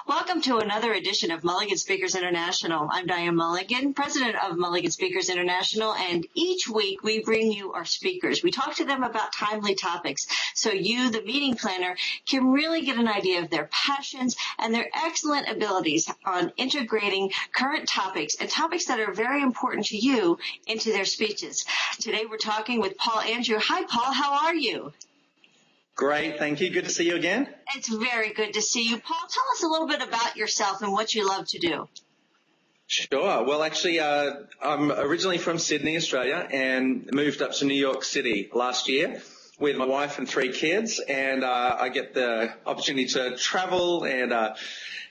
Welcome to another edition of Mulligan Speakers International. I'm Diane Mulligan, president of Mulligan Speakers International, and each week we bring you our speakers. We talk to them about timely topics so you, the meeting planner, can really get an idea of their passions and their excellent abilities on integrating current topics and topics that are very important to you into their speeches. Today we're talking with Paul Andrew. Hi, Paul. How are you? Great, thank you. Good to see you again. It's very good to see you. Paul, tell us a little bit about yourself and what you love to do. Sure. Well, actually, I'm originally from Sydney, Australia, and moved up to New York City last year with my wife and 3 kids, and I get the opportunity to travel and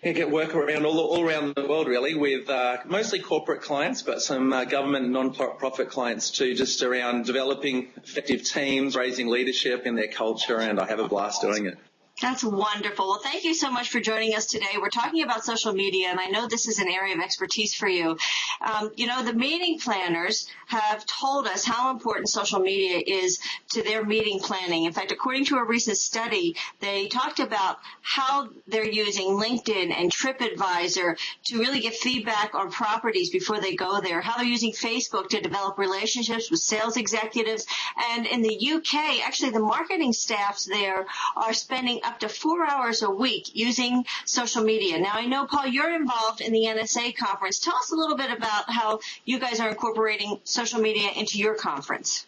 get work around all around the world, really, with mostly corporate clients, but some government and non-profit clients too, just around developing effective teams, raising leadership in their culture, and I have a blast doing it. That's wonderful. Well, thank you so much for joining us today. We're talking about social media, and I know this is an area of expertise for you. The meeting planners have told us how important social media is to their meeting planning. In fact, according to a recent study, they talked about how they're using LinkedIn and TripAdvisor to really get feedback on properties before they go there, how they're using Facebook to develop relationships with sales executives. And in the UK, actually, the marketing staffs there are spending up to 4 hours a week using social media. Now, I know, Paul, you're involved in the NSA conference. Tell us a little bit about how you guys are incorporating social media into your conference.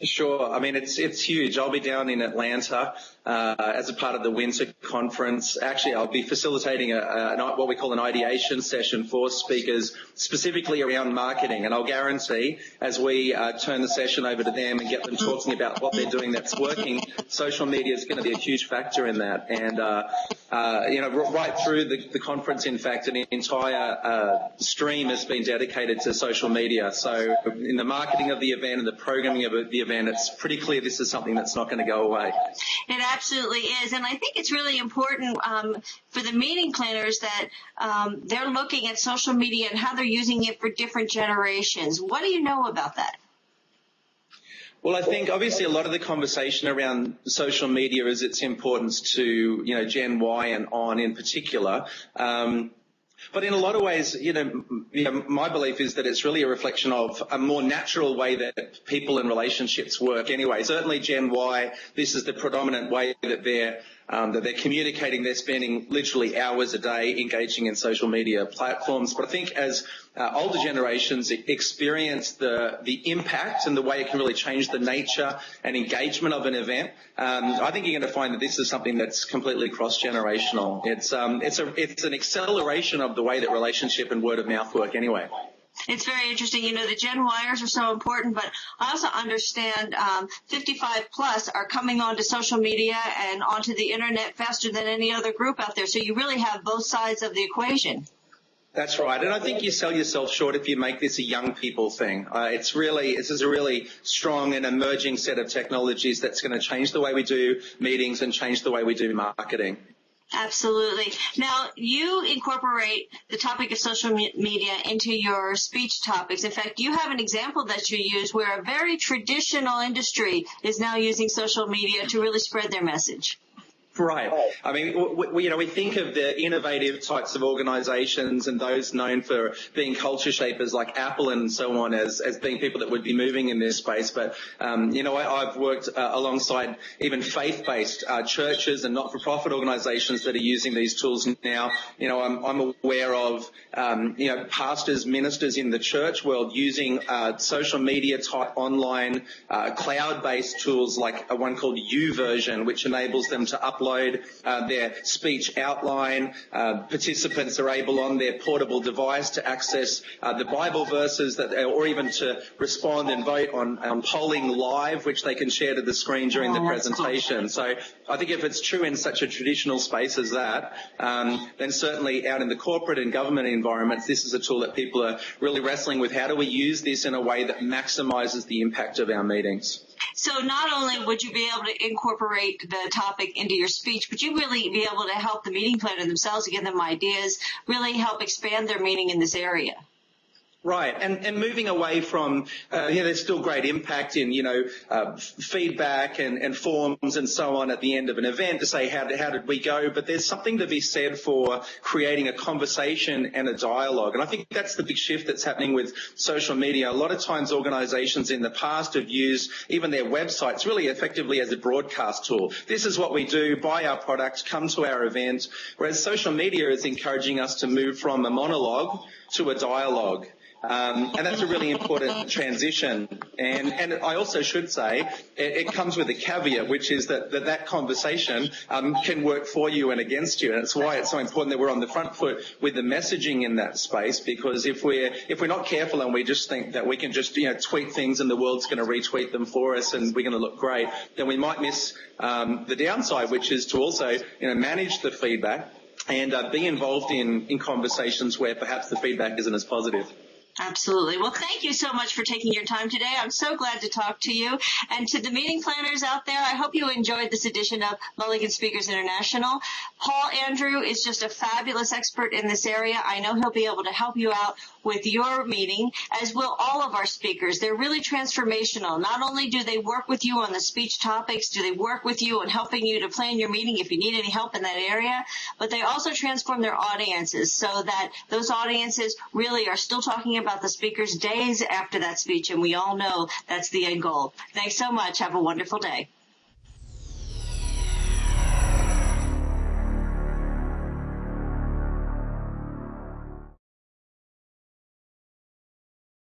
Sure. I mean, it's huge. I'll be down in Atlanta as a part of the winter conference. Actually, I'll be facilitating what we call an ideation session for speakers specifically around marketing. And I'll guarantee as we turn the session over to them and get them talking about what they're doing that's working, social media is going to be a huge factor in that. And, right through the conference, in fact, an entire stream has been dedicated to social media. So in the marketing of the event and the programming of the event, it's pretty clear this is something that's not going to go away. It absolutely is, and I think it's really important for the meeting planners that they're looking at social media and how they're using it for different generations. What do you know about that? Well, I think obviously a lot of the conversation around social media is its importance to, Gen Y and on in particular. But in a lot of ways, my belief is that it's really a reflection of a more natural way that people and relationships work anyway. Certainly Gen Y, this is the predominant way that they're communicating. They're spending literally hours a day engaging in social media platforms. But I think as older generations experience the impact and the way it can really change the nature and engagement of an event, I think you're going to find that this is something that's completely cross-generational. It's an acceleration of the way that relationship and word of mouth work anyway. It's very interesting. The Gen Yers are so important, but I also understand 55 plus are coming onto social media and onto the internet faster than any other group out there. So you really have both sides of the equation. That's right. And I think you sell yourself short if you make this a young people thing. This is a really strong and emerging set of technologies that's going to change the way we do meetings and change the way we do marketing. Absolutely. Now, you incorporate the topic of social media into your speech topics. In fact, you have an example that you use where a very traditional industry is now using social media to really spread their message. Right. I mean, we think of the innovative types of organizations and those known for being culture shapers like Apple and so on as being people that would be moving in this space. But, I've worked alongside even faith-based churches and not-for-profit organizations that are using these tools now. I'm aware of, pastors, ministers in the church world using social media type online cloud-based tools like one called YouVersion, which enables them to upload their speech outline. Participants are able on their portable device to access the Bible verses or even to respond and vote on polling live, which they can share to the screen during the presentation. Cool. So I think if it's true in such a traditional space as that, then certainly out in the corporate and government environments, this is a tool that people are really wrestling with. How do we use this in a way that maximizes the impact of our meetings? So not only would you be able to incorporate the topic into your speech, but you really be able to help the meeting planner themselves to give them ideas, really help expand their meeting in this area. Right, and moving away from, there's still great impact in, feedback and forums and so on at the end of an event to say how did we go, but there's something to be said for creating a conversation and a dialogue, and I think that's the big shift that's happening with social media. A lot of times organisations in the past have used even their websites really effectively as a broadcast tool. This is what we do, buy our product, come to our event, whereas social media is encouraging us to move from a monologue to a dialogue. And that's a really important transition. And I also should say it comes with a caveat, which is that conversation can work for you and against you. And it's why it's so important that we're on the front foot with the messaging in that space, because if we're not careful and we just think that we can just tweet things and the world's going to retweet them for us and we're going to look great, then we might miss the downside, which is to also manage the feedback and be involved in conversations where perhaps the feedback isn't as positive. Absolutely. Well, thank you so much for taking your time today. I'm so glad to talk to you. And to the meeting planners out there, I hope you enjoyed this edition of Mulligan Speakers International. Paul Andrew is just a fabulous expert in this area. I know he'll be able to help you out with your meeting, as will all of our speakers. They're really transformational. Not only do they work with you on the speech topics, do they work with you on helping you to plan your meeting if you need any help in that area, but they also transform their audiences so that those audiences really are still talking about the speakers days after that speech, and we all know that's the end goal. Thanks so much. Have a wonderful day.